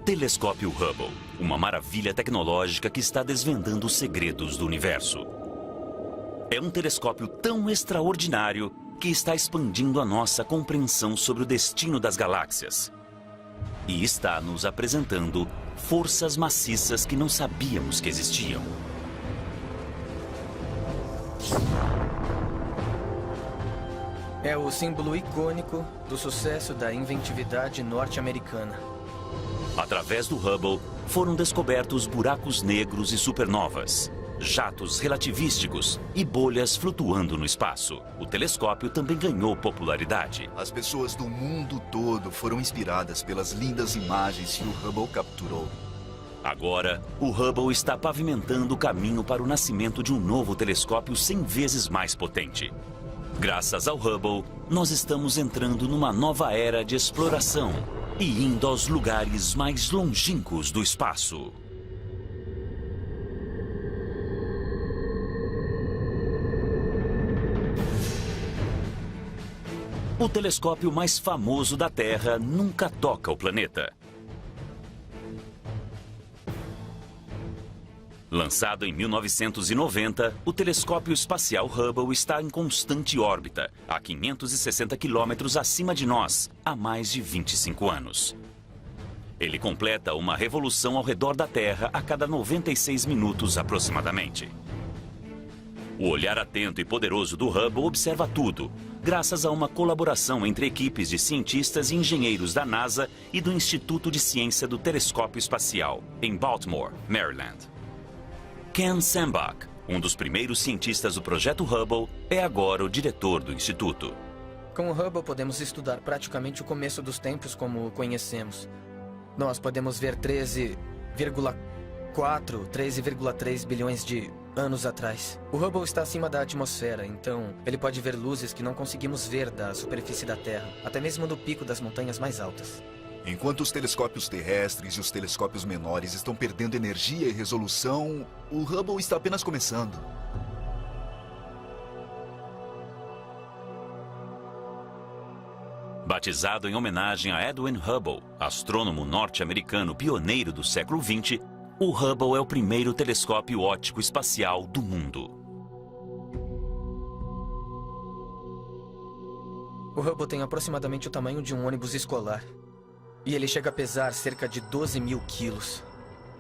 Telescópio Hubble, uma maravilha tecnológica que está desvendando os segredos do universo. É um telescópio tão extraordinário que está expandindo a nossa compreensão sobre o destino das galáxias. E está nos apresentando forças maciças que não sabíamos que existiam. É o símbolo icônico do sucesso da inventividade norte-americana. Através do Hubble, foram descobertos buracos negros e supernovas, jatos relativísticos e bolhas flutuando no espaço. O telescópio também ganhou popularidade. As pessoas do mundo todo foram inspiradas pelas lindas imagens que o Hubble capturou. Agora, o Hubble está pavimentando o caminho para o nascimento de um novo telescópio 100 vezes mais potente. Graças ao Hubble, nós estamos entrando numa nova era de exploração e indo aos lugares mais longínquos do espaço. O telescópio mais famoso da Terra nunca toca o planeta. Lançado em 1990, o telescópio espacial Hubble está em constante órbita, a 560 quilômetros acima de nós, há mais de 25 anos. Ele completa uma revolução ao redor da Terra a cada 96 minutos aproximadamente. O olhar atento e poderoso do Hubble observa tudo, graças a uma colaboração entre equipes de cientistas e engenheiros da NASA e do Instituto de Ciência do Telescópio Espacial, em Baltimore, Maryland. Ken Sembach, um dos primeiros cientistas do projeto Hubble, é agora o diretor do instituto. Com o Hubble podemos estudar praticamente o começo dos tempos como o conhecemos. Nós podemos ver 13,3 bilhões de anos atrás. O Hubble está acima da atmosfera, então ele pode ver luzes que não conseguimos ver da superfície da Terra, até mesmo do pico das montanhas mais altas. Enquanto os telescópios terrestres e os telescópios menores estão perdendo energia e resolução, o Hubble está apenas começando. Batizado em homenagem a Edwin Hubble, astrônomo norte-americano pioneiro do século XX, o Hubble é o primeiro telescópio óptico espacial do mundo. O Hubble tem aproximadamente o tamanho de um ônibus escolar. E ele chega a pesar cerca de 12 mil quilos.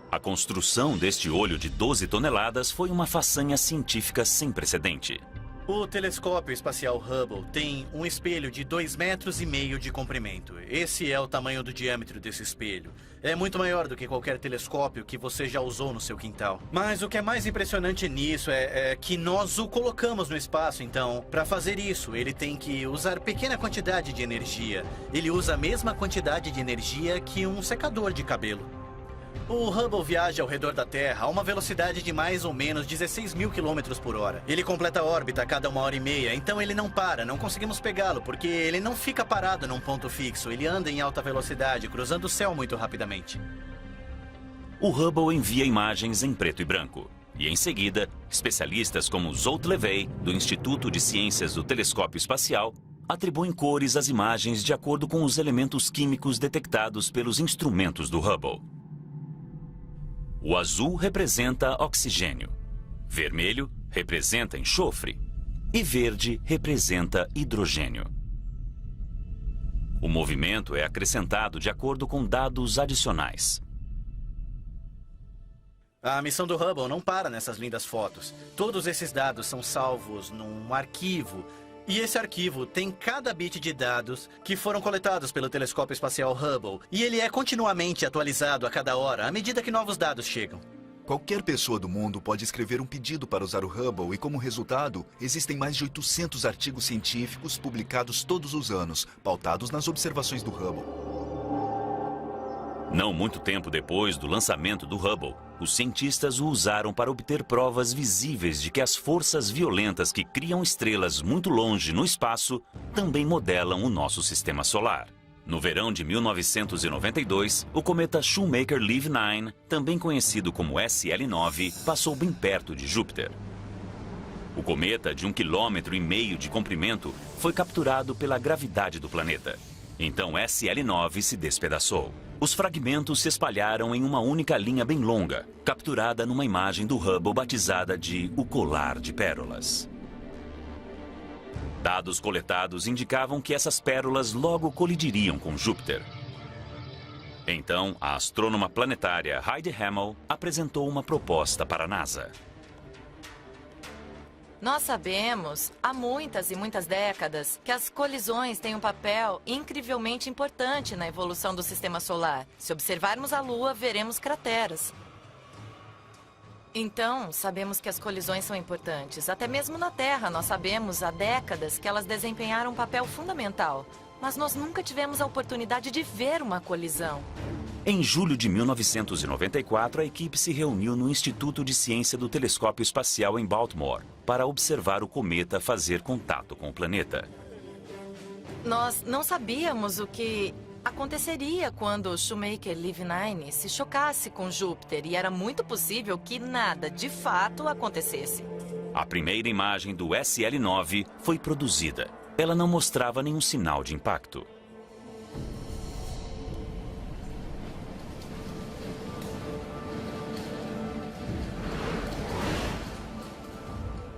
A construção deste olho de 12 toneladas foi uma façanha científica sem precedente. O telescópio espacial Hubble tem um espelho de 2,5 metros de comprimento. Esse é o tamanho do diâmetro desse espelho. É muito maior do que qualquer telescópio que você já usou no seu quintal. Mas o que é mais impressionante nisso é que nós o colocamos no espaço, então, para fazer isso, ele tem que usar pequena quantidade de energia. Ele usa a mesma quantidade de energia que um secador de cabelo. O Hubble viaja ao redor da Terra a uma velocidade de mais ou menos 16 mil quilômetros por hora. Ele completa a órbita a cada 1h30, então ele não para, não conseguimos pegá-lo, porque ele não fica parado num ponto fixo. Ele anda em alta velocidade, cruzando o céu muito rapidamente. O Hubble envia imagens em preto e branco. E em seguida, especialistas como Zolt Levey, do Instituto de Ciências do Telescópio Espacial, atribuem cores às imagens de acordo com os elementos químicos detectados pelos instrumentos do Hubble. O azul representa oxigênio, vermelho representa enxofre e verde representa hidrogênio. O movimento é acrescentado de acordo com dados adicionais. A missão do Hubble não para nessas lindas fotos. Todos esses dados são salvos num arquivo. E esse arquivo tem cada bit de dados que foram coletados pelo telescópio espacial Hubble. E ele é continuamente atualizado a cada hora, à medida que novos dados chegam. Qualquer pessoa do mundo pode escrever um pedido para usar o Hubble e, como resultado, existem mais de 800 artigos científicos publicados todos os anos, pautados nas observações do Hubble. Não muito tempo depois do lançamento do Hubble, os cientistas o usaram para obter provas visíveis de que as forças violentas que criam estrelas muito longe no espaço também modelam o nosso sistema solar. No verão de 1992, o cometa Shoemaker-Levy 9, também conhecido como SL9, passou bem perto de Júpiter. O cometa, de 1,5 km de comprimento, foi capturado pela gravidade do planeta. Então SL9 se despedaçou. Os fragmentos se espalharam em uma única linha bem longa, capturada numa imagem do Hubble batizada de O Colar de Pérolas. Dados coletados indicavam que essas pérolas logo colidiriam com Júpiter. Então, a astrônoma planetária Heidi Hammel apresentou uma proposta para a NASA. Nós sabemos, há muitas e muitas décadas, que as colisões têm um papel incrivelmente importante na evolução do sistema solar. Se observarmos a Lua, veremos crateras. Então, sabemos que as colisões são importantes. Até mesmo na Terra, nós sabemos há décadas que elas desempenharam um papel fundamental. Mas nós nunca tivemos a oportunidade de ver uma colisão. Em julho de 1994, a equipe se reuniu no Instituto de Ciência do Telescópio Espacial em Baltimore para observar o cometa fazer contato com o planeta. Nós não sabíamos o que aconteceria quando o Shoemaker-Levy-9 se chocasse com Júpiter e era muito possível que nada, de fato, acontecesse. A primeira imagem do SL-9 foi produzida. Ela não mostrava nenhum sinal de impacto.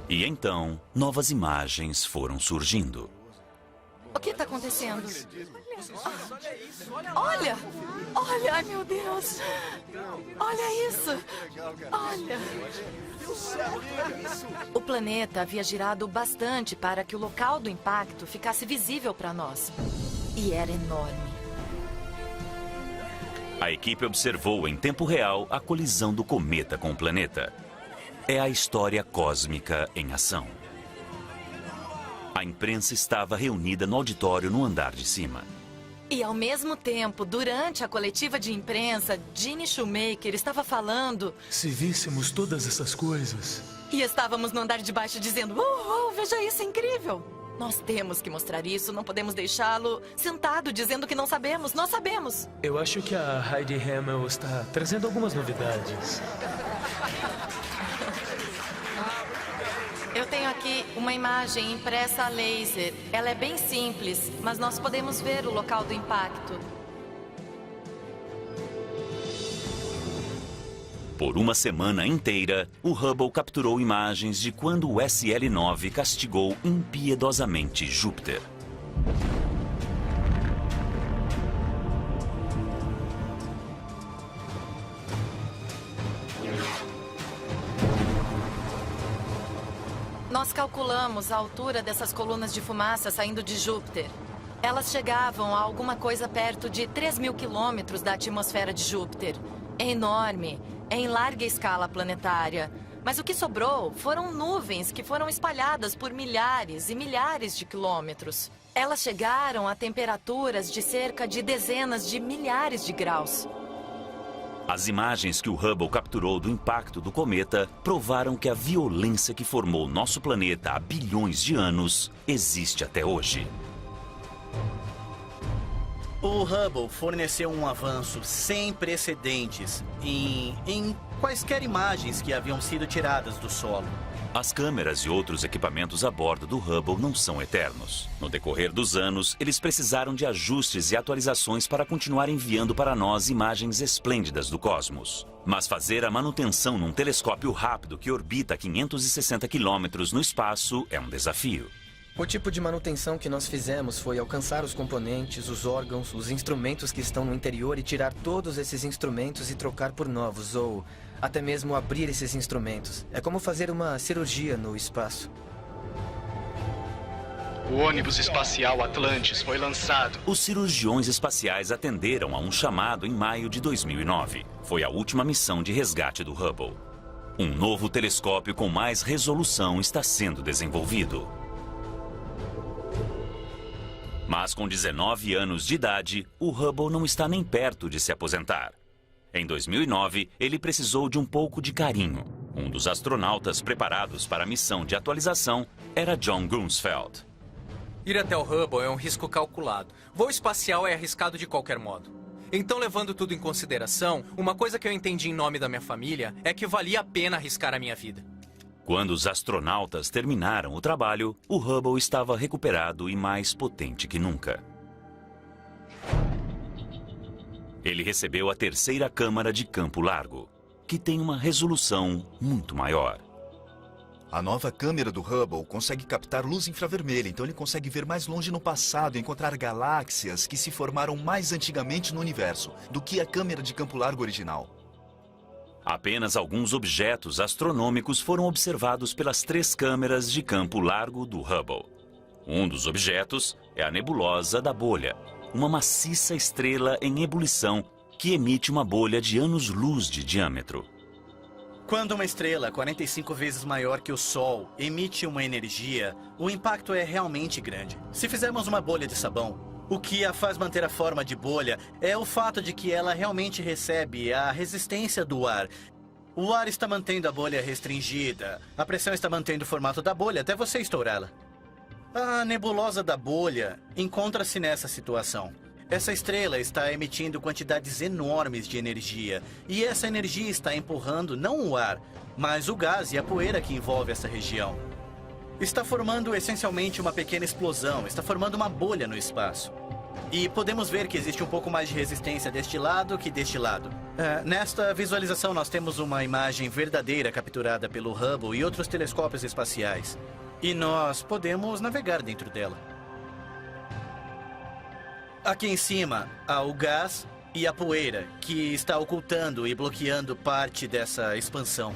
E então, novas imagens foram surgindo. O que está acontecendo? Olha! Olha, ai meu Deus! Olha isso! Olha! O planeta havia girado bastante para que o local do impacto ficasse visível para nós. E era enorme. A equipe observou em tempo real a colisão do cometa com o planeta. É a história cósmica em ação. A imprensa estava reunida no auditório no andar de cima. E ao mesmo tempo, durante a coletiva de imprensa, Gene Shoemaker estava falando... Se víssemos todas essas coisas... E estávamos no andar de baixo dizendo, veja isso, é incrível. Nós temos que mostrar isso, não podemos deixá-lo sentado dizendo que não sabemos, nós sabemos. Eu acho que a Heidi Hammel está trazendo algumas novidades. Eu tenho aqui uma imagem impressa a laser. Ela é bem simples, mas nós podemos ver o local do impacto. Por uma semana inteira, o Hubble capturou imagens de quando o SL-9 castigou impiedosamente Júpiter. Nós calculamos a altura dessas colunas de fumaça saindo de Júpiter. Elas chegavam a alguma coisa perto de 3.000 quilômetros da atmosfera de Júpiter. É enorme, é em larga escala planetária. Mas o que sobrou foram nuvens que foram espalhadas por milhares e milhares de quilômetros. Elas chegaram a temperaturas de cerca de dezenas de milhares de graus. As imagens que o Hubble capturou do impacto do cometa provaram que a violência que formou nosso planeta há bilhões de anos existe até hoje. O Hubble forneceu um avanço sem precedentes em quaisquer imagens que haviam sido tiradas do solo. As câmeras e outros equipamentos a bordo do Hubble não são eternos. No decorrer dos anos, eles precisaram de ajustes e atualizações para continuar enviando para nós imagens esplêndidas do cosmos. Mas fazer a manutenção num telescópio rápido que orbita a 560 quilômetros no espaço é um desafio. O tipo de manutenção que nós fizemos foi alcançar os componentes, os órgãos, os instrumentos que estão no interior e tirar todos esses instrumentos e trocar por novos, ou até mesmo abrir esses instrumentos. É como fazer uma cirurgia no espaço. O ônibus espacial Atlantis foi lançado. Os cirurgiões espaciais atenderam a um chamado em maio de 2009. Foi a última missão de resgate do Hubble. Um novo telescópio com mais resolução está sendo desenvolvido. Mas com 19 anos de idade, o Hubble não está nem perto de se aposentar. Em 2009, ele precisou de um pouco de carinho. Um dos astronautas preparados para a missão de atualização era John Grunsfeld. Ir até o Hubble é um risco calculado. Voo espacial é arriscado de qualquer modo. Então, levando tudo em consideração, uma coisa que eu entendi em nome da minha família é que valia a pena arriscar a minha vida. Quando os astronautas terminaram o trabalho, o Hubble estava recuperado e mais potente que nunca. Ele recebeu a terceira câmara de campo largo, que tem uma resolução muito maior. A nova câmera do Hubble consegue captar luz infravermelha, então ele consegue ver mais longe no passado e encontrar galáxias que se formaram mais antigamente no universo do que a câmera de campo largo original. Apenas alguns objetos astronômicos foram observados pelas 3 câmeras de campo largo do Hubble. Um dos objetos é a nebulosa da bolha, uma maciça estrela em ebulição que emite uma bolha de anos-luz de diâmetro. Quando uma estrela 45 vezes maior que o Sol emite uma energia, o impacto é realmente grande. Se fizermos uma bolha de sabão, o que a faz manter a forma de bolha é o fato de que ela realmente recebe a resistência do ar. O ar está mantendo a bolha restringida, a pressão está mantendo o formato da bolha até você estourá-la. A nebulosa da bolha encontra-se nessa situação. Essa estrela está emitindo quantidades enormes de energia, e essa energia está empurrando não o ar, mas o gás e a poeira que envolve essa região. Está formando essencialmente uma pequena explosão, está formando uma bolha no espaço. E podemos ver que existe um pouco mais de resistência deste lado que deste lado. Nesta visualização nós temos uma imagem verdadeira capturada pelo Hubble e outros telescópios espaciais. E nós podemos navegar dentro dela. Aqui em cima há o gás e a poeira, que está ocultando e bloqueando parte dessa expansão.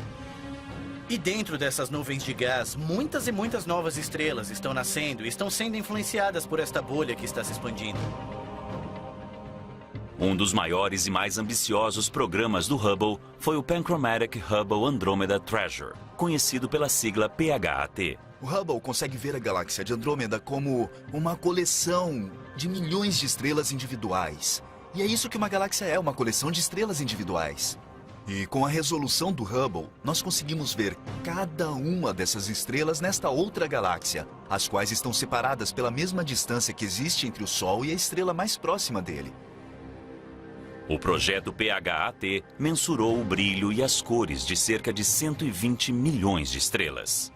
E dentro dessas nuvens de gás, muitas e muitas novas estrelas estão nascendo e estão sendo influenciadas por esta bolha que está se expandindo. Um dos maiores e mais ambiciosos programas do Hubble foi o Panchromatic Hubble Andromeda Treasure, conhecido pela sigla PHAT. O Hubble consegue ver a galáxia de Andrômeda como uma coleção de milhões de estrelas individuais. E é isso que uma galáxia é, uma coleção de estrelas individuais. E com a resolução do Hubble, nós conseguimos ver cada uma dessas estrelas nesta outra galáxia, as quais estão separadas pela mesma distância que existe entre o Sol e a estrela mais próxima dele. O projeto PHAT mensurou o brilho e as cores de cerca de 120 milhões de estrelas.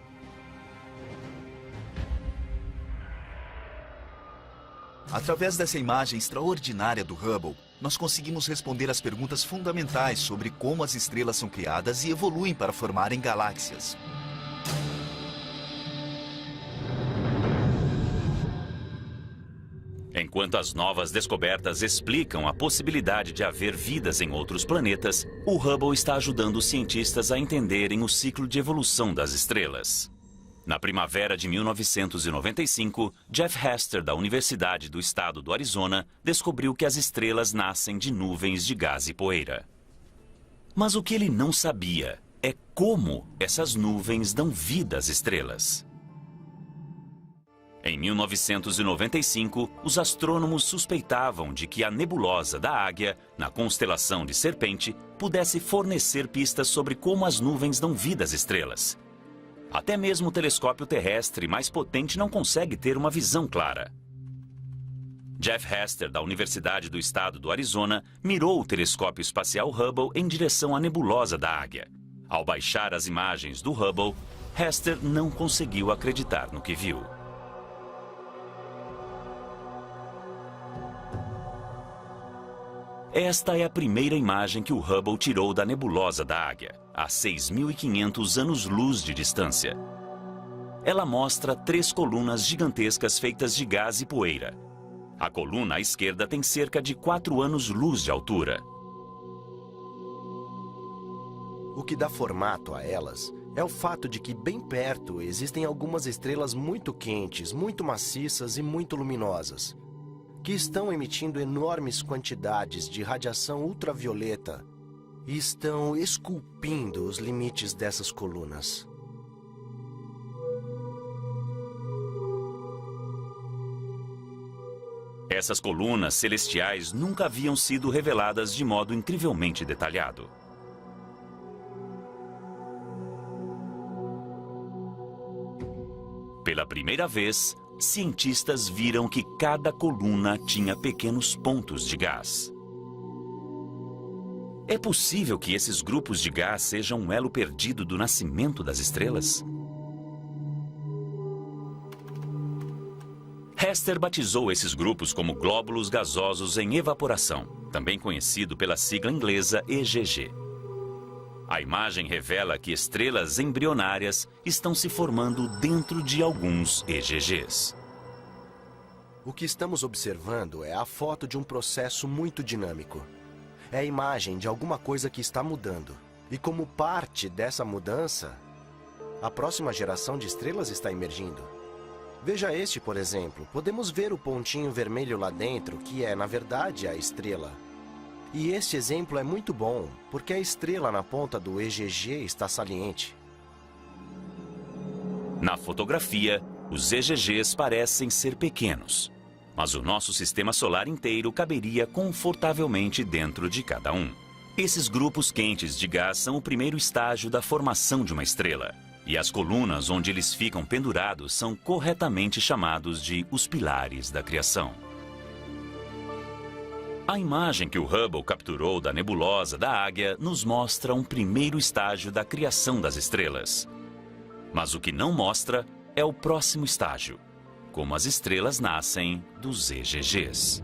Através dessa imagem extraordinária do Hubble, nós conseguimos responder às perguntas fundamentais sobre como as estrelas são criadas e evoluem para formarem galáxias. Enquanto as novas descobertas explicam a possibilidade de haver vidas em outros planetas, o Hubble está ajudando os cientistas a entenderem o ciclo de evolução das estrelas. Na primavera de 1995, Jeff Hester, da Universidade do Estado do Arizona, descobriu que as estrelas nascem de nuvens de gás e poeira. Mas o que ele não sabia é como essas nuvens dão vida às estrelas. Em 1995, os astrônomos suspeitavam de que a nebulosa da Águia, na constelação de Serpente, pudesse fornecer pistas sobre como as nuvens dão vida às estrelas. Até mesmo o telescópio terrestre mais potente não consegue ter uma visão clara. Jeff Hester, da Universidade do Estado do Arizona, mirou o telescópio espacial Hubble em direção à nebulosa da Águia. Ao baixar as imagens do Hubble, Hester não conseguiu acreditar no que viu. Esta é a primeira imagem que o Hubble tirou da nebulosa da Águia, a 6.500 anos-luz de distância. Ela mostra 3 colunas gigantescas feitas de gás e poeira. A coluna à esquerda tem cerca de 4 anos-luz de altura. O que dá formato a elas é o fato de que bem perto existem algumas estrelas muito quentes, muito maciças e muito luminosas, que estão emitindo enormes quantidades de radiação ultravioleta e estão esculpindo os limites dessas colunas. Essas colunas celestiais nunca haviam sido reveladas de modo incrivelmente detalhado. Pela primeira vez, cientistas viram que cada coluna tinha pequenos pontos de gás. É possível que esses grupos de gás sejam um elo perdido do nascimento das estrelas? Hester batizou esses grupos como glóbulos gasosos em evaporação, também conhecido pela sigla inglesa EGG. A imagem revela que estrelas embrionárias estão se formando dentro de alguns EGGs. O que estamos observando é a foto de um processo muito dinâmico. É a imagem de alguma coisa que está mudando. E como parte dessa mudança, a próxima geração de estrelas está emergindo. Veja este, por exemplo. Podemos ver o pontinho vermelho lá dentro, que é, na verdade, a estrela. E este exemplo é muito bom, porque a estrela na ponta do EGG está saliente. Na fotografia, os EGGs parecem ser pequenos, mas o nosso sistema solar inteiro caberia confortavelmente dentro de cada um. Esses grupos quentes de gás são o primeiro estágio da formação de uma estrela, e as colunas onde eles ficam pendurados são corretamente chamados de os pilares da criação. A imagem que o Hubble capturou da nebulosa da Águia nos mostra um primeiro estágio da criação das estrelas. Mas o que não mostra é o próximo estágio, como as estrelas nascem dos EGGs.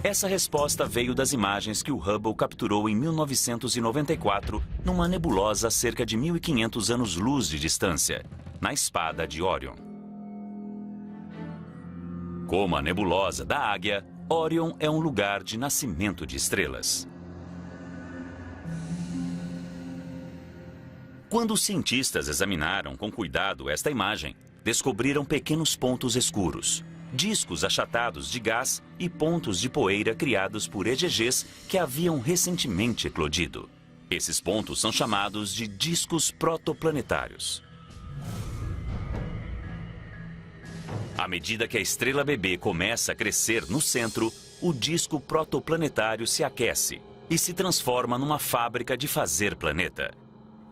Essa resposta veio das imagens que o Hubble capturou em 1994 numa nebulosa a cerca de 1.500 anos-luz de distância, na espada de Órion. Como a nebulosa da Águia, Órion é um lugar de nascimento de estrelas. Quando os cientistas examinaram com cuidado esta imagem, descobriram pequenos pontos escuros, discos achatados de gás e pontos de poeira criados por EGGs que haviam recentemente eclodido. Esses pontos são chamados de discos protoplanetários. À medida que a estrela bebê começa a crescer no centro, o disco protoplanetário se aquece e se transforma numa fábrica de fazer planeta.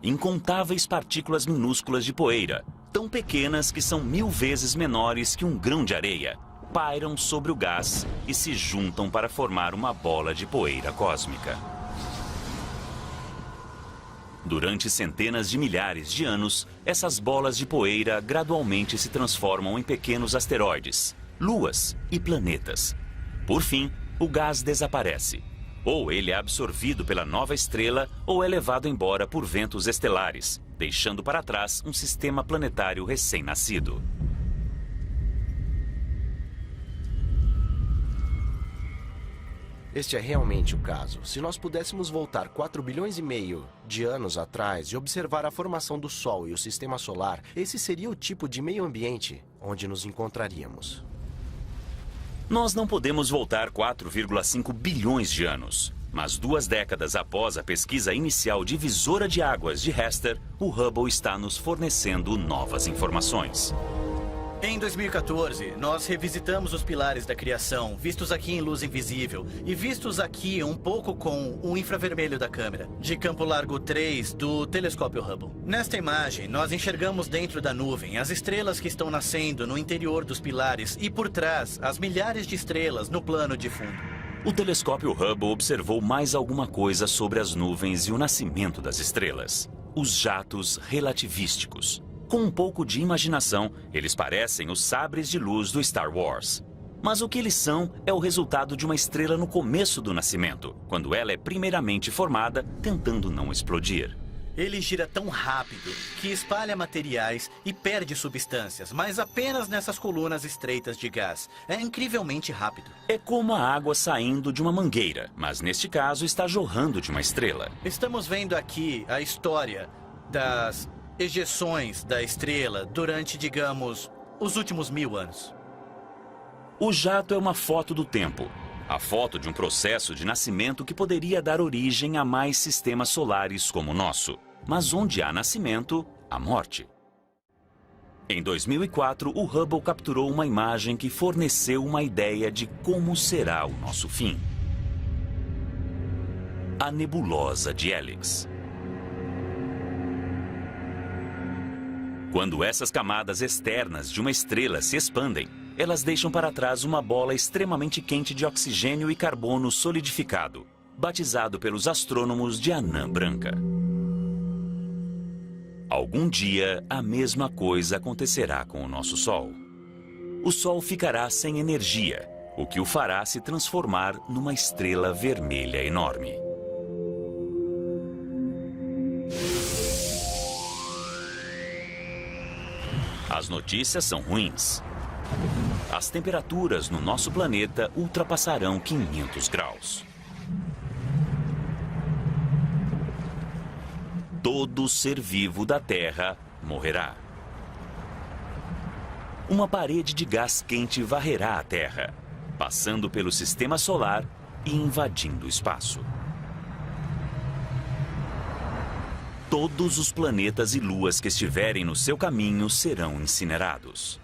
Incontáveis partículas minúsculas de poeira, tão pequenas que são 1000 vezes menores que um grão de areia, pairam sobre o gás e se juntam para formar uma bola de poeira cósmica. Durante centenas de milhares de anos, essas bolas de poeira gradualmente se transformam em pequenos asteroides, luas e planetas. Por fim, o gás desaparece. Ou ele é absorvido pela nova estrela ou é levado embora por ventos estelares, deixando para trás um sistema planetário recém-nascido. Este é realmente o caso. Se nós pudéssemos voltar 4,5 bilhões de anos atrás e observar a formação do Sol e o Sistema Solar, esse seria o tipo de meio ambiente onde nos encontraríamos. Nós não podemos voltar 4,5 bilhões de anos. Mas 2 décadas após a pesquisa inicial divisora de águas de Hester, o Hubble está nos fornecendo novas informações. Em 2014, nós revisitamos os pilares da criação, vistos aqui em luz invisível e vistos aqui um pouco com o infravermelho da câmera, de campo largo 3 do telescópio Hubble. Nesta imagem, nós enxergamos dentro da nuvem as estrelas que estão nascendo no interior dos pilares e por trás as milhares de estrelas no plano de fundo. O telescópio Hubble observou mais alguma coisa sobre as nuvens e o nascimento das estrelas: os jatos relativísticos. Com um pouco de imaginação, eles parecem os sabres de luz do Star Wars. Mas o que eles são é o resultado de uma estrela no começo do nascimento, quando ela é primeiramente formada, tentando não explodir. Ele gira tão rápido que espalha materiais e perde substâncias, mas apenas nessas colunas estreitas de gás. É incrivelmente rápido. É como a água saindo de uma mangueira, mas neste caso está jorrando de uma estrela. Estamos vendo aqui a história das ejeções da estrela durante, digamos, os últimos 1000 anos. O jato é uma foto do tempo. A foto de um processo de nascimento que poderia dar origem a mais sistemas solares como o nosso. Mas onde há nascimento, há morte. Em 2004, o Hubble capturou uma imagem que forneceu uma ideia de como será o nosso fim. A nebulosa de Helix. Quando essas camadas externas de uma estrela se expandem, elas deixam para trás uma bola extremamente quente de oxigênio e carbono solidificado, batizado pelos astrônomos de anã branca. Algum dia, a mesma coisa acontecerá com o nosso Sol. O Sol ficará sem energia, o que o fará se transformar numa estrela vermelha enorme. As notícias são ruins. As temperaturas no nosso planeta ultrapassarão 500 graus. Todo ser vivo da Terra morrerá. Uma parede de gás quente varrerá a Terra, passando pelo sistema solar e invadindo o espaço. Todos os planetas e luas que estiverem no seu caminho serão incinerados.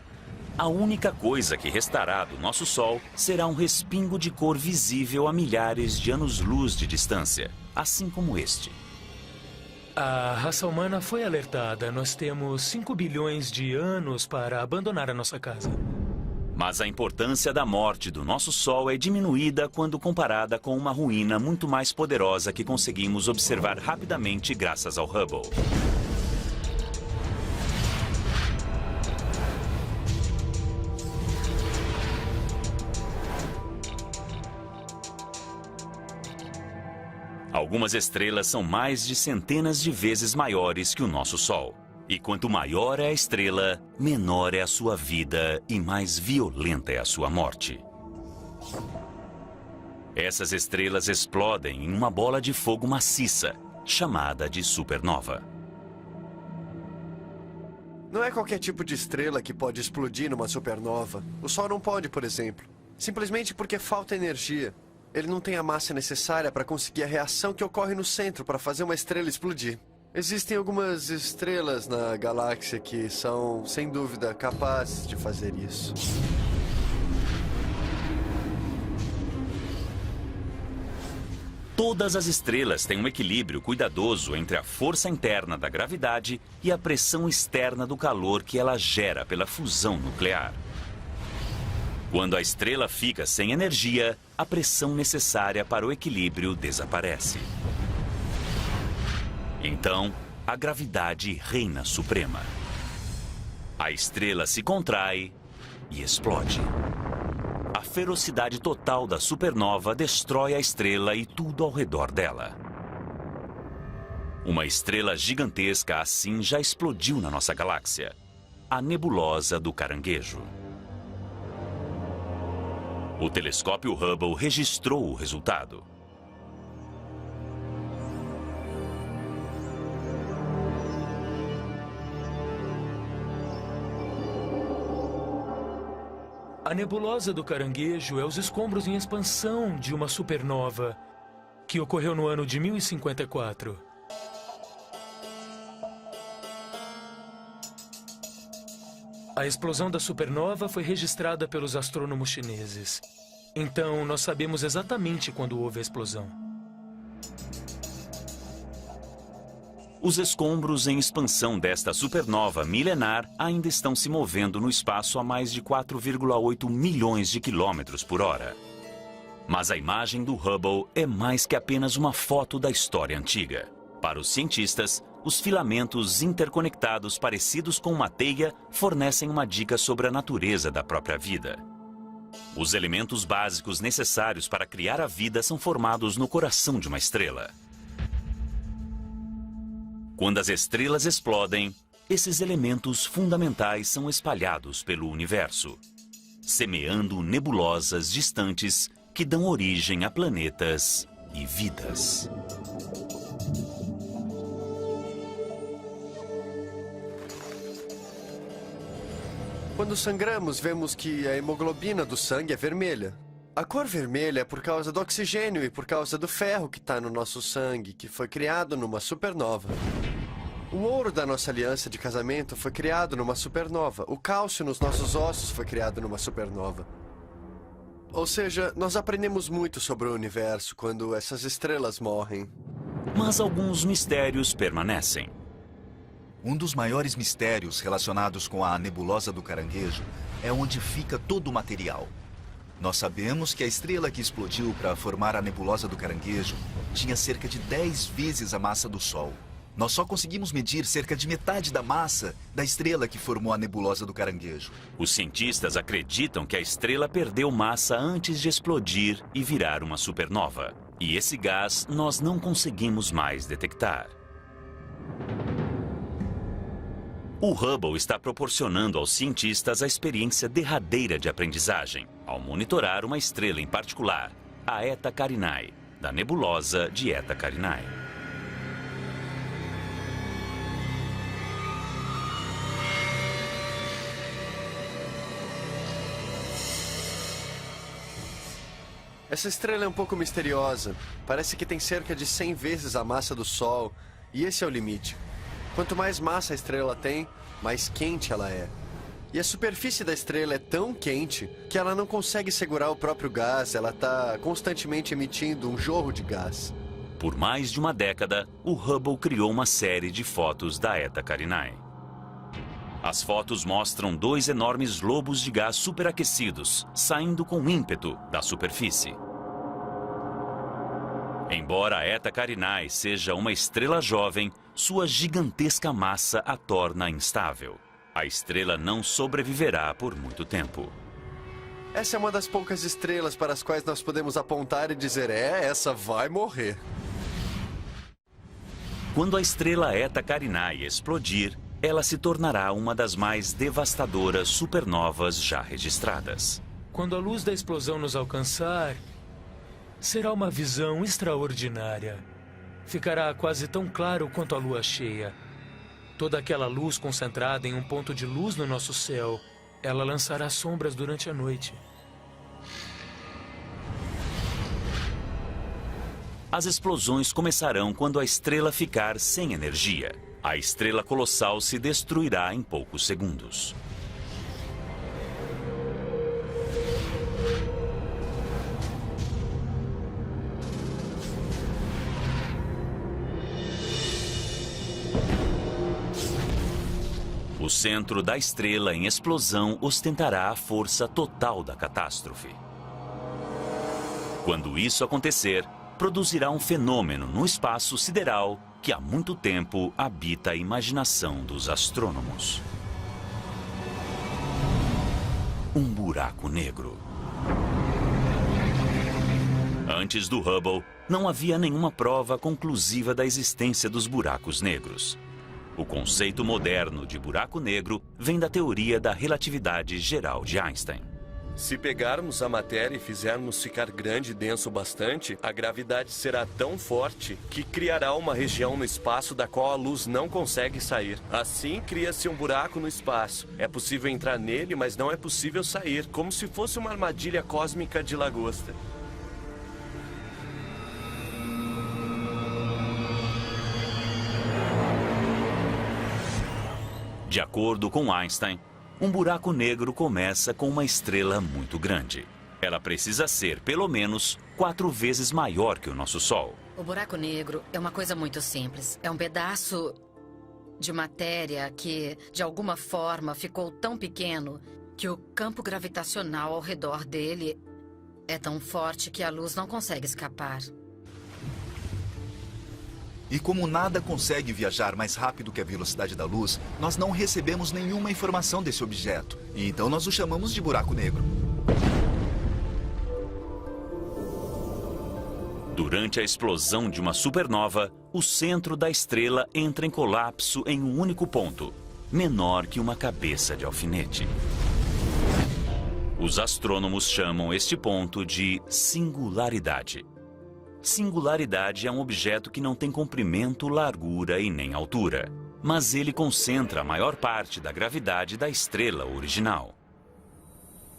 A única coisa que restará do nosso Sol será um respingo de cor visível a milhares de anos-luz de distância, assim como este. A raça humana foi alertada. Nós temos 5 bilhões de anos para abandonar a nossa casa. Mas a importância da morte do nosso Sol é diminuída quando comparada com uma ruína muito mais poderosa que conseguimos observar rapidamente graças ao Hubble. Algumas estrelas são mais de centenas de vezes maiores que o nosso Sol. E quanto maior é a estrela, menor é a sua vida e mais violenta é a sua morte. Essas estrelas explodem em uma bola de fogo maciça, chamada de supernova. Não é qualquer tipo de estrela que pode explodir numa supernova. O Sol não pode, por exemplo. Simplesmente porque falta energia. Ele não tem a massa necessária para conseguir a reação que ocorre no centro para fazer uma estrela explodir. Existem algumas estrelas na galáxia que são, sem dúvida, capazes de fazer isso. Todas as estrelas têm um equilíbrio cuidadoso entre a força interna da gravidade e a pressão externa do calor que ela gera pela fusão nuclear. Quando a estrela fica sem energia, a pressão necessária para o equilíbrio desaparece. Então, a gravidade reina suprema. A estrela se contrai e explode. A ferocidade total da supernova destrói a estrela e tudo ao redor dela. Uma estrela gigantesca assim já explodiu na nossa galáxia, a nebulosa do Caranguejo. O telescópio Hubble registrou o resultado. A nebulosa do Caranguejo é os escombros em expansão de uma supernova que ocorreu no ano de 1054. A explosão da supernova foi registrada pelos astrônomos chineses. Então, nós sabemos exatamente quando houve a explosão. Os escombros em expansão desta supernova milenar ainda estão se movendo no espaço a mais de 4,8 milhões de quilômetros por hora. Mas a imagem do Hubble é mais que apenas uma foto da história antiga. Para os cientistas, os filamentos interconectados parecidos com uma teia fornecem uma dica sobre a natureza da própria vida. Os elementos básicos necessários para criar a vida são formados no coração de uma estrela. Quando as estrelas explodem, esses elementos fundamentais são espalhados pelo universo, semeando nebulosas distantes que dão origem a planetas e vidas. Quando sangramos, vemos que a hemoglobina do sangue é vermelha. A cor vermelha é por causa do oxigênio e por causa do ferro que está no nosso sangue, que foi criado numa supernova. O ouro da nossa aliança de casamento foi criado numa supernova. O cálcio nos nossos ossos foi criado numa supernova. Ou seja, nós aprendemos muito sobre o universo quando essas estrelas morrem. Mas alguns mistérios permanecem. Um dos maiores mistérios relacionados com a nebulosa do Caranguejo é onde fica todo o material. Nós sabemos que a estrela que explodiu para formar a nebulosa do Caranguejo tinha cerca de 10 vezes a massa do Sol. Nós só conseguimos medir cerca de metade da massa da estrela que formou a nebulosa do Caranguejo. Os cientistas acreditam que a estrela perdeu massa antes de explodir e virar uma supernova. E esse gás nós não conseguimos mais detectar. O Hubble está proporcionando aos cientistas a experiência derradeira de aprendizagem, ao monitorar uma estrela em particular, a Eta Carinae, da nebulosa de Eta Carinae. Essa estrela é um pouco misteriosa. Parece que tem cerca de 100 vezes a massa do Sol, e esse é o limite. Quanto mais massa a estrela tem, mais quente ela é. E a superfície da estrela é tão quente que ela não consegue segurar o próprio gás, ela está constantemente emitindo um jorro de gás. Por mais de uma década, o Hubble criou uma série de fotos da Eta Carinae. As fotos mostram 2 enormes globos de gás superaquecidos, saindo com ímpeto da superfície. Embora a Eta Carinae seja uma estrela jovem, sua gigantesca massa a torna instável. A estrela não sobreviverá por muito tempo. Essa é uma das poucas estrelas para as quais nós podemos apontar e dizer, essa vai morrer. Quando a estrela Eta Carinae explodir, ela se tornará uma das mais devastadoras supernovas já registradas. Quando a luz da explosão nos alcançar, será uma visão extraordinária. Ficará quase tão claro quanto a lua cheia. Toda aquela luz concentrada em um ponto de luz no nosso céu, ela lançará sombras durante a noite. As explosões começarão quando a estrela ficar sem energia. A estrela colossal se destruirá em poucos segundos. O centro da estrela em explosão ostentará a força total da catástrofe. Quando isso acontecer, produzirá um fenômeno no espaço sideral que há muito tempo habita a imaginação dos astrônomos. Um buraco negro. Antes do Hubble, não havia nenhuma prova conclusiva da existência dos buracos negros. O conceito moderno de buraco negro vem da teoria da relatividade geral de Einstein. Se pegarmos a matéria e fizermos ficar grande e denso bastante, a gravidade será tão forte que criará uma região no espaço da qual a luz não consegue sair. Assim, cria-se um buraco no espaço. É possível entrar nele, mas não é possível sair, como se fosse uma armadilha cósmica de lagosta. De acordo com Einstein, um buraco negro começa com uma estrela muito grande. Ela precisa ser, pelo menos, 4 vezes maior que o nosso Sol. O buraco negro é uma coisa muito simples. É um pedaço de matéria que, de alguma forma, ficou tão pequeno que o campo gravitacional ao redor dele é tão forte que a luz não consegue escapar. E como nada consegue viajar mais rápido que a velocidade da luz, nós não recebemos nenhuma informação desse objeto. E então nós o chamamos de buraco negro. Durante a explosão de uma supernova, o centro da estrela entra em colapso em um único ponto, menor que uma cabeça de alfinete. Os astrônomos chamam este ponto de singularidade. Singularidade é um objeto que não tem comprimento, largura e nem altura, mas ele concentra a maior parte da gravidade da estrela original.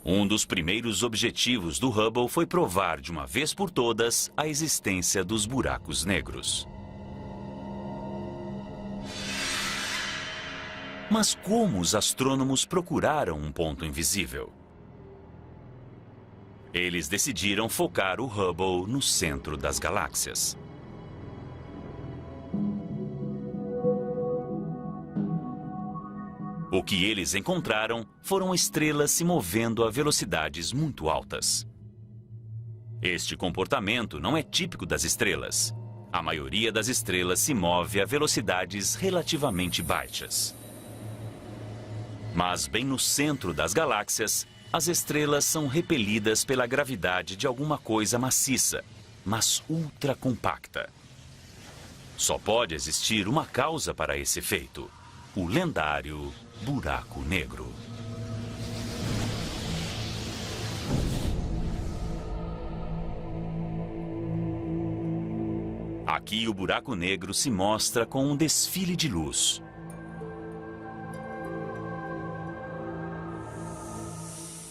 Um dos primeiros objetivos do Hubble foi provar de uma vez por todas a existência dos buracos negros. Mas como os astrônomos procuraram um ponto invisível? Eles decidiram focar o Hubble no centro das galáxias. O que eles encontraram foram estrelas se movendo a velocidades muito altas. Este comportamento não é típico das estrelas. A maioria das estrelas se move a velocidades relativamente baixas. Mas bem no centro das galáxias, as estrelas são repelidas pela gravidade de alguma coisa maciça, mas ultra compacta. Só pode existir uma causa para esse efeito: o lendário buraco negro. Aqui o buraco negro se mostra com um desfile de luz.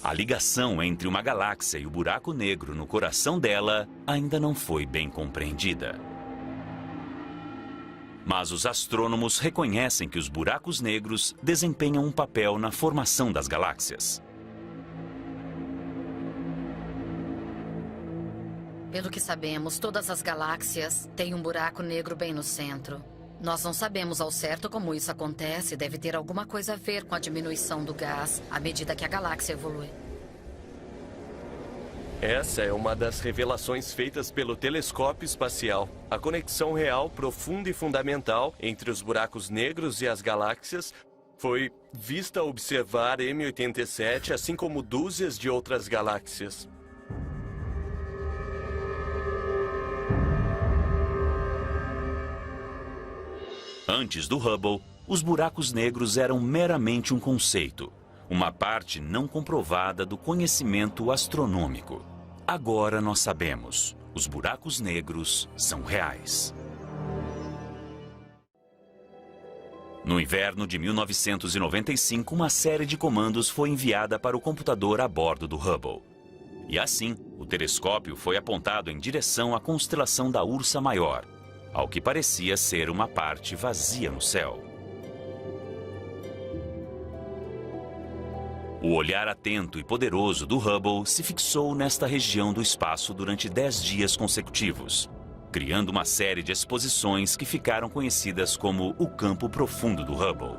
A ligação entre uma galáxia e o buraco negro no coração dela ainda não foi bem compreendida. Mas os astrônomos reconhecem que os buracos negros desempenham um papel na formação das galáxias. Pelo que sabemos, todas as galáxias têm um buraco negro bem no centro. Nós não sabemos ao certo como isso acontece. Deve ter alguma coisa a ver com a diminuição do gás à medida que a galáxia evolui. Essa é uma das revelações feitas pelo telescópio espacial. A conexão real, profunda e fundamental entre os buracos negros e as galáxias foi vista ao observar M87, assim como dúzias de outras galáxias. Antes do Hubble, os buracos negros eram meramente um conceito, uma parte não comprovada do conhecimento astronômico. Agora nós sabemos, os buracos negros são reais. No inverno de 1995, uma série de comandos foi enviada para o computador a bordo do Hubble. E assim, o telescópio foi apontado em direção à constelação da Ursa Maior, ao que parecia ser uma parte vazia no céu. O olhar atento e poderoso do Hubble se fixou nesta região do espaço durante 10 dias consecutivos, criando uma série de exposições que ficaram conhecidas como o campo profundo do Hubble.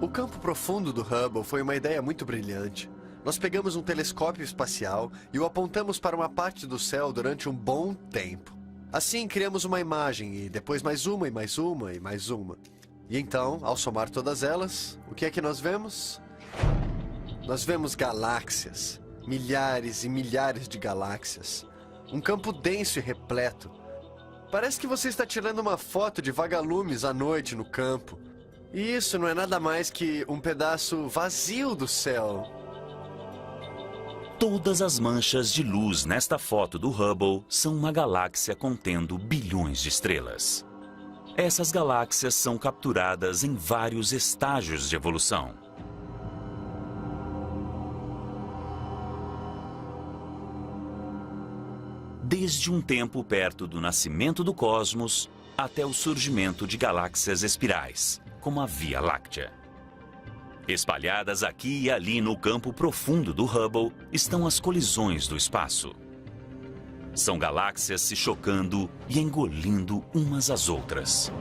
O campo profundo do Hubble foi uma ideia muito brilhante. Nós pegamos um telescópio espacial e o apontamos para uma parte do céu durante um bom tempo. Assim, criamos uma imagem e depois mais uma e mais uma e mais uma. E então, ao somar todas elas, o que é que nós vemos? Nós vemos galáxias, milhares e milhares de galáxias. Um campo denso e repleto. Parece que você está tirando uma foto de vagalumes à noite no campo. E isso não é nada mais que um pedaço vazio do céu. Todas as manchas de luz nesta foto do Hubble são uma galáxia contendo bilhões de estrelas. Essas galáxias são capturadas em vários estágios de evolução. Desde um tempo perto do nascimento do cosmos até o surgimento de galáxias espirais, como a Via Láctea. Espalhadas aqui e ali no campo profundo do Hubble estão as colisões do espaço. São galáxias se chocando e engolindo umas às outras.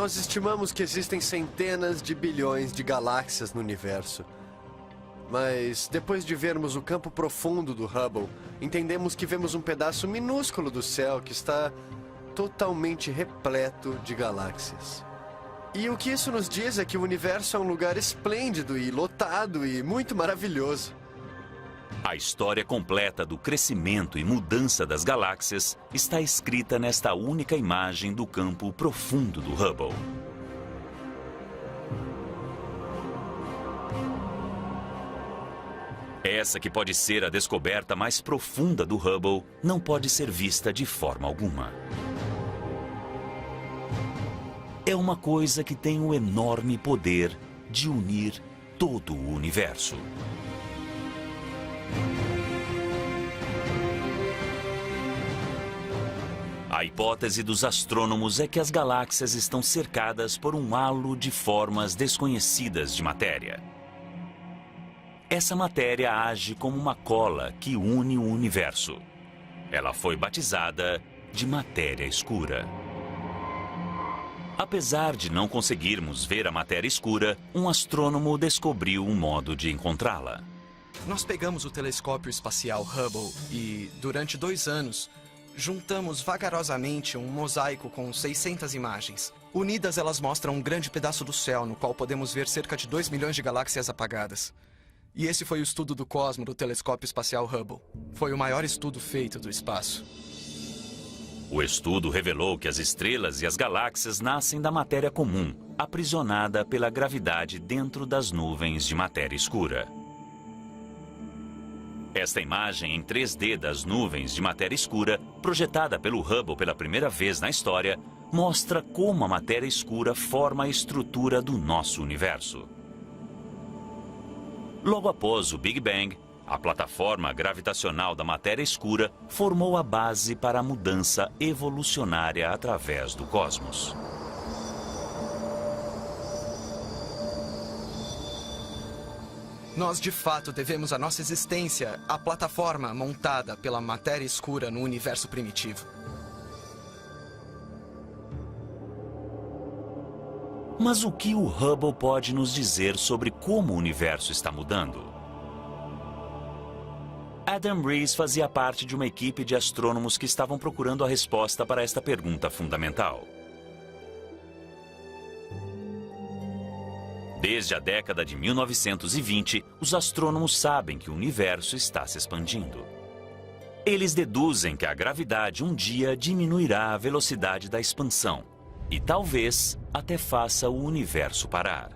Nós estimamos que existem centenas de bilhões de galáxias no universo. Mas, depois de vermos o campo profundo do Hubble, entendemos que vemos um pedaço minúsculo do céu que está totalmente repleto de galáxias. E o que isso nos diz é que o universo é um lugar esplêndido e lotado e muito maravilhoso. A história completa do crescimento e mudança das galáxias está escrita nesta única imagem do campo profundo do Hubble. Essa que pode ser a descoberta mais profunda do Hubble não pode ser vista de forma alguma. É uma coisa que tem o enorme poder de unir todo o universo. A hipótese dos astrônomos é que as galáxias estão cercadas por um halo de formas desconhecidas de matéria. Essa matéria age como uma cola que une o universo. Ela foi batizada de matéria escura. Apesar de não conseguirmos ver a matéria escura, um astrônomo descobriu um modo de encontrá-la. Nós pegamos o telescópio espacial Hubble e, durante 2 anos, juntamos vagarosamente um mosaico com 600 imagens. Unidas, elas mostram um grande pedaço do céu, no qual podemos ver cerca de 2 milhões de galáxias apagadas. E esse foi o estudo do cosmo do telescópio espacial Hubble. Foi o maior estudo feito do espaço. O estudo revelou que as estrelas e as galáxias nascem da matéria comum, aprisionada pela gravidade dentro das nuvens de matéria escura. Esta imagem em 3D das nuvens de matéria escura, projetada pelo Hubble pela primeira vez na história, mostra como a matéria escura forma a estrutura do nosso universo. Logo após o Big Bang, a plataforma gravitacional da matéria escura formou a base para a mudança evolucionária através do cosmos. Nós, de fato, devemos a nossa existência à plataforma montada pela matéria escura no universo primitivo. Mas o que o Hubble pode nos dizer sobre como o universo está mudando? Adam Rees fazia parte de uma equipe de astrônomos que estavam procurando a resposta para esta pergunta fundamental. Desde a década de 1920, os astrônomos sabem que o universo está se expandindo. Eles deduzem que a gravidade um dia diminuirá a velocidade da expansão e talvez até faça o universo parar.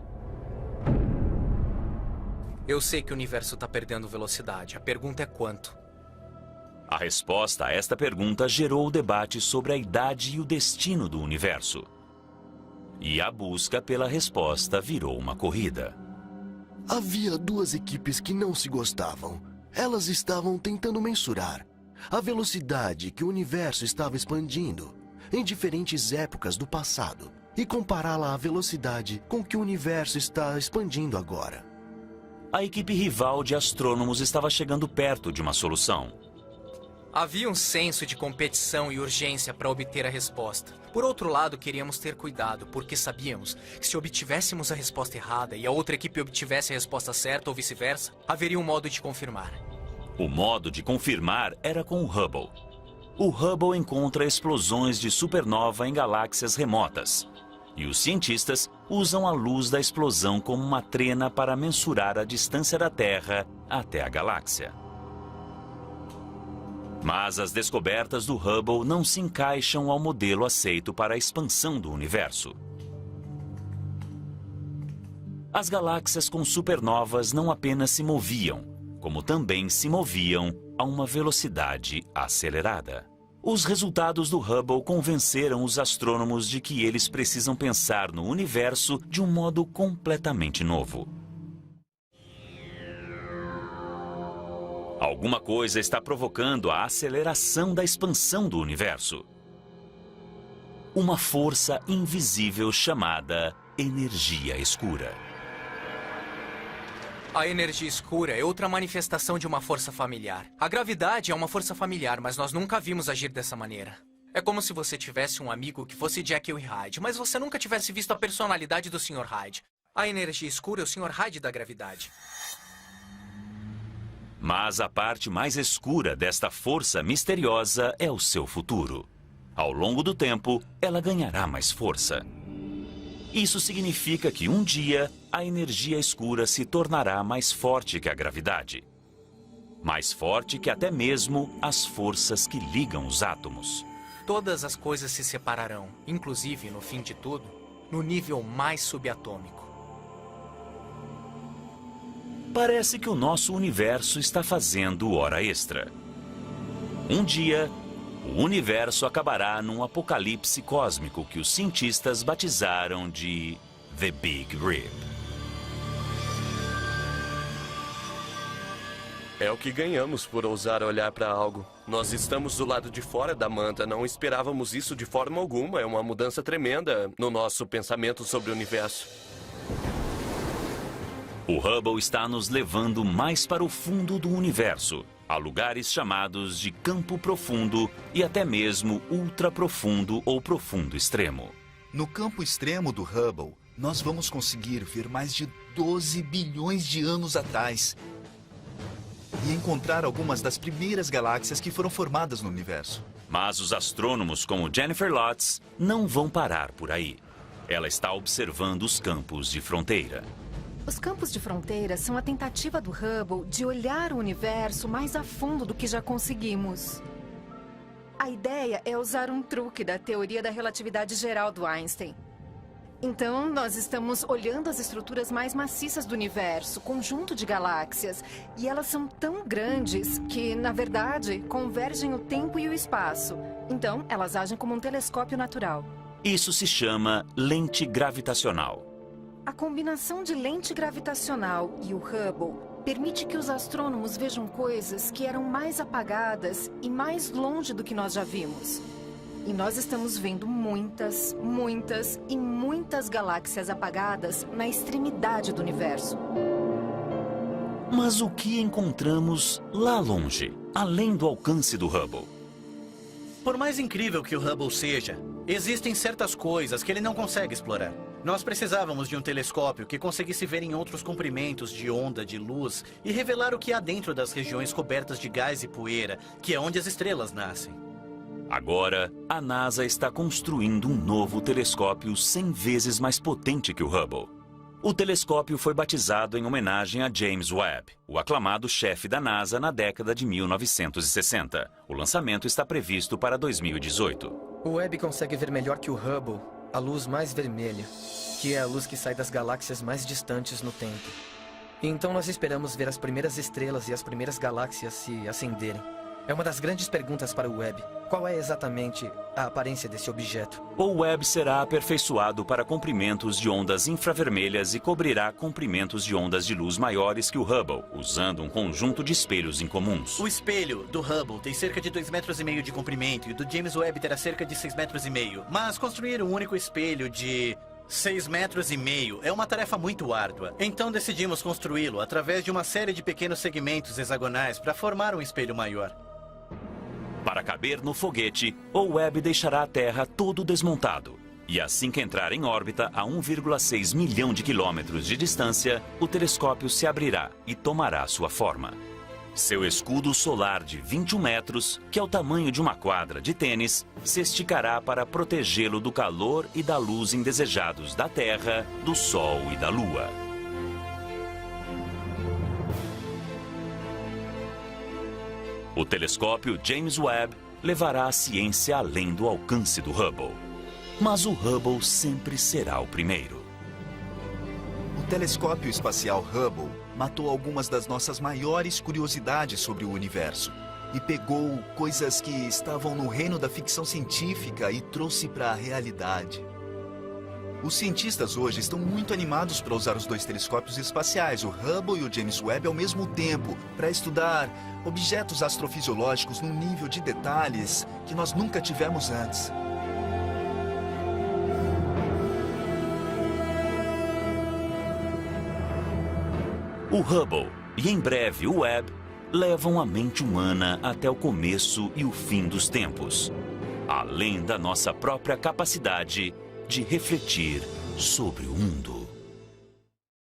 Eu sei que o universo está perdendo velocidade. A pergunta é quanto? A resposta a esta pergunta gerou o debate sobre a idade e o destino do universo. E a busca pela resposta virou uma corrida. Havia 2 equipes que não se gostavam. Elas estavam tentando mensurar a velocidade que o universo estava expandindo em diferentes épocas do passado e compará-la à velocidade com que o universo está expandindo agora. A equipe rival de astrônomos estava chegando perto de uma solução. Havia um senso de competição e urgência para obter a resposta. Por outro lado, queríamos ter cuidado, porque sabíamos que se obtivéssemos a resposta errada e a outra equipe obtivesse a resposta certa ou vice-versa, haveria um modo de confirmar. O modo de confirmar era com o Hubble. O Hubble encontra explosões de supernova em galáxias remotas. E os cientistas usam a luz da explosão como uma trena para mensurar a distância da Terra até a galáxia. Mas as descobertas do Hubble não se encaixam ao modelo aceito para a expansão do universo. As galáxias com supernovas não apenas se moviam, como também se moviam a uma velocidade acelerada. Os resultados do Hubble convenceram os astrônomos de que eles precisam pensar no universo de um modo completamente novo. Alguma coisa está provocando a aceleração da expansão do universo. Uma força invisível chamada energia escura. A energia escura é outra manifestação de uma força familiar. A gravidade é uma força familiar, mas nós nunca vimos agir dessa maneira. É como se você tivesse um amigo que fosse Jekyll e Hyde, mas você nunca tivesse visto a personalidade do Sr. Hyde. A energia escura é o Sr. Hyde da gravidade. Mas a parte mais escura desta força misteriosa é o seu futuro. Ao longo do tempo, ela ganhará mais força. Isso significa que um dia a energia escura se tornará mais forte que a gravidade. Mais forte que até mesmo as forças que ligam os átomos. Todas as coisas se separarão, inclusive, no fim de tudo, no nível mais subatômico. Parece que o nosso universo está fazendo hora extra. Um dia, o universo acabará num apocalipse cósmico que os cientistas batizaram de The Big Rip. É o que ganhamos por ousar olhar para algo. Nós estamos do lado de fora da manta, não esperávamos isso de forma alguma. É uma mudança tremenda no nosso pensamento sobre o universo. O Hubble está nos levando mais para o fundo do universo, a lugares chamados de campo profundo e até mesmo ultraprofundo ou profundo extremo. No campo extremo do Hubble, nós vamos conseguir ver mais de 12 bilhões de anos atrás e encontrar algumas das primeiras galáxias que foram formadas no universo. Mas os astrônomos como Jennifer Lotz não vão parar por aí. Ela está observando os campos de fronteira. Os campos de fronteira são a tentativa do Hubble de olhar o universo mais a fundo do que já conseguimos. A ideia é usar um truque da teoria da relatividade geral do Einstein. Então, nós estamos olhando as estruturas mais maciças do universo, conjunto de galáxias, e elas são tão grandes que, na verdade, convergem o tempo e o espaço. Então, elas agem como um telescópio natural. Isso se chama lente gravitacional. A combinação de lente gravitacional e o Hubble permite que os astrônomos vejam coisas que eram mais apagadas e mais longe do que nós já vimos. E nós estamos vendo muitas, muitas e muitas galáxias apagadas na extremidade do universo. Mas o que encontramos lá longe, além do alcance do Hubble? Por mais incrível que o Hubble seja, existem certas coisas que ele não consegue explorar. Nós precisávamos de um telescópio que conseguisse ver em outros comprimentos de onda de luz e revelar o que há dentro das regiões cobertas de gás e poeira, que é onde as estrelas nascem. Agora, a NASA está construindo um novo telescópio 100 vezes mais potente que o Hubble. O telescópio foi batizado em homenagem a James Webb, o aclamado chefe da NASA na década de 1960. O lançamento está previsto para 2018. O Webb consegue ver melhor que o Hubble a luz mais vermelha, que é a luz que sai das galáxias mais distantes no tempo. Então nós esperamos ver as primeiras estrelas e as primeiras galáxias se acenderem. É uma das grandes perguntas para o Webb. Qual é exatamente a aparência desse objeto? O Webb será aperfeiçoado para comprimentos de ondas infravermelhas e cobrirá comprimentos de ondas de luz maiores que o Hubble, usando um conjunto de espelhos incomuns. O espelho do Hubble tem cerca de 2,5 metros de comprimento e o do James Webb terá cerca de 6,5 metros. Mas construir um único espelho de 6,5 metros é uma tarefa muito árdua. Então decidimos construí-lo através de uma série de pequenos segmentos hexagonais para formar um espelho maior. Para caber no foguete, o Webb deixará a Terra todo desmontado. E assim que entrar em órbita a 1,6 milhão de quilômetros de distância, o telescópio se abrirá e tomará sua forma. Seu escudo solar de 21 metros, que é o tamanho de uma quadra de tênis, se esticará para protegê-lo do calor e da luz indesejados da Terra, do Sol e da Lua. O telescópio James Webb levará a ciência além do alcance do Hubble. Mas o Hubble sempre será o primeiro. O telescópio espacial Hubble matou algumas das nossas maiores curiosidades sobre o universo e pegou coisas que estavam no reino da ficção científica e trouxe para a realidade. Os cientistas hoje estão muito animados para usar os dois telescópios espaciais, o Hubble e o James Webb, ao mesmo tempo, para estudar objetos astrofisiológicos num nível de detalhes que nós nunca tivemos antes. O Hubble e, em breve, o Webb levam a mente humana até o começo e o fim dos tempos, além da nossa própria capacidade de refletir sobre o mundo.